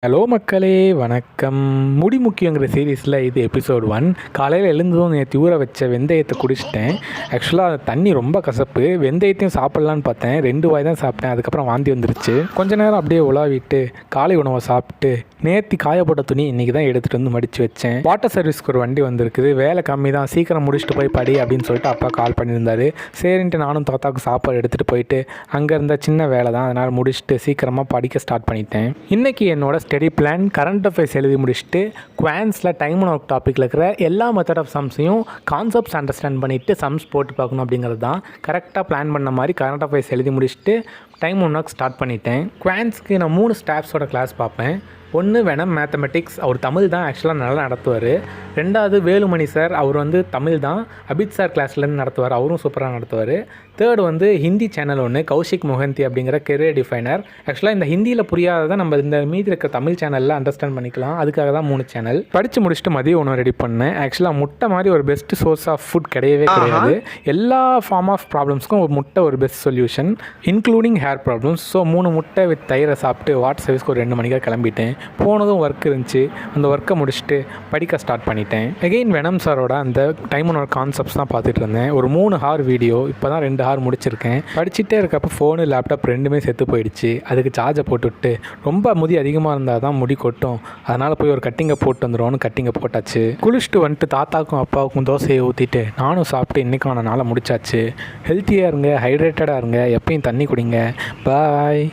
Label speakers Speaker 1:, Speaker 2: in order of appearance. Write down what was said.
Speaker 1: Hello மக்களே, வணக்கம். முடி முக்கியங்கிற சீரீஸில் இது எபிசோட் 1. காலையில் எழுந்ததும் நேற்று ஊற வச்ச வெந்தயத்தை குடிச்சிட்டேன். ஆக்சுவலாக தண்ணி ரொம்ப கசப்பு. வெந்தயத்தையும் சாப்பிட்லான்னு பார்த்தேன், 2 வாய் தான் சாப்பிட்டேன். அதுக்கப்புறம் வாந்தி வந்துருச்சு. கொஞ்ச நேரம் அப்படியே உலாவிட்டு காலை உணவை சாப்பிட்டு நேற்று காயப்போட்ட துணி இன்றைக்கி தான் எடுத்துகிட்டு வந்து மடித்து வச்சேன். வாட்டர் சர்வீஸ்க்கு ஒரு வண்டி வந்திருக்குது. வேலை கம்மி தான், சீக்கிரம் முடிச்சுட்டு போய் படி அப்படின்னு சொல்லிட்டு அப்பா கால் பண்ணியிருந்தாரு. சரின்ட்டு நானும் தாத்தாவுக்கு சாப்பாடு எடுத்துகிட்டு போயிட்டு அங்கே இருந்த சின்ன வேலை தான், அதனால் முடிச்சுட்டு சீக்கிரமாக படிக்க ஸ்டார்ட் பண்ணிட்டேன். இன்றைக்கி என்னோட ஸ்டடி பிளான் கரண்ட் அஃபேர்ஸ் எழுதி முடிச்சுட்டு குவான்ஸில் டைம் அண்ட் ஒர்க் டாப்பிக்கில் இருக்கிற எல்லா மெத்தட் ஆஃப் சம்ஸையும் கான்செப்ட்ஸ் அண்டர்ஸ்டாண்ட் பண்ணிவிட்டு சம்ஸ் போட்டு பார்க்கணும் அப்படிங்கிறது தான். கரெக்டாக பிளான் பண்ண மாதிரி கரண்ட் அஃபேர்ஸ் எழுதி முடிச்சுட்டு டைம் அண்ட் ஒர்க் ஸ்டார்ட் பண்ணிட்டேன். குவான்ஸ்க்கு நான் 3 ஸ்டாஃப்ஸோட கிளாஸ் பார்ப்பேன். ஒன்று வெனம் மேத்தமெட்டிக்ஸ், அவர் தமிழ் தான் ஆக்சுவலாக நல்லா நடத்துவார். 2வது வேலுமணி சார், அவர் தமிழ் தான், அபித் சார் கிளாஸ்லேருந்து நடத்துவார், அவரும் சூப்பராக நடத்துவார். 3rd ஹிந்தி சேனல் ஒன்று, கௌஷிக் மொஹந்தி அப்படிங்கிற கெரியர் டிஃபைனர். ஆக்சுவலாக இந்த ஹிந்தியில் புரியாததை நம்ம இந்த மீதி இருக்க தமிழ் சேனலில் அண்டர்ஸ்டாண்ட் பண்ணிக்கலாம். அதுக்காக தான் 3 சேனல். படித்து முடிச்சுட்டு மதிய உணவு ரெடி பண்ணேன். ஆக்சுவலாக முட்டை மாதிரி ஒரு பெஸ்ட் சோர்ஸ் ஆஃப் ஃபுட் கிடையவே கிடையாது. எல்லா ஃபார்ம் ஆஃப் ப்ராப்ளம்ஸ்க்கும் ஒரு முட்டை ஒரு best solution, including hair problems. So 3 முட்டை வித் தயிரை சாப்பிட்டு வாட்டர் சர்வீஸ்க்கு ஒரு 2 மணிக்காக கிளம்பிட்டேன். போனதும் ஒர்க் இருந்துச்சு, அந்த ஒர்க்கை முடிச்சுட்டு படிக்க ஸ்டார்ட் பண்ணிட்டேன். அகெயின் வெனம் சாரோட அந்த டைம் அண்ட் ஒர்க் கான்செப்ட்ஸ் தான் பார்த்துட்டு இருந்தேன். ஒரு 3 ஹார் வீடியோ, இப்போ தான் 2 ஹார் முடிச்சிருக்கேன். படிச்சுட்டே இருக்கப்போ ஃபோனு லேப்டாப் 2மே செத்து போயிடுச்சு. அதுக்கு சார்ஜை போட்டுவிட்டு ரொம்ப முடி அதிகமாக இருந்தால் தான் முடி கொட்டும், அதனால் போய் ஒரு கட்டிங்கை போட்டு வந்துடுவோன்னு கட்டிங்கை போட்டாச்சு. குளிச்சுட்டு வந்துட்டு தாத்தாக்கும் அப்பாவுக்கும் தோசையை ஊற்றிட்டு நானும் சாப்பிட்டு இன்றைக்கான நாளை முடிச்சாச்சு. ஹெல்த்தியாக இருங்க, ஹைட்ரேட்டடாக இருங்க, எப்பயும் தண்ணி குடிங்க. பாய்.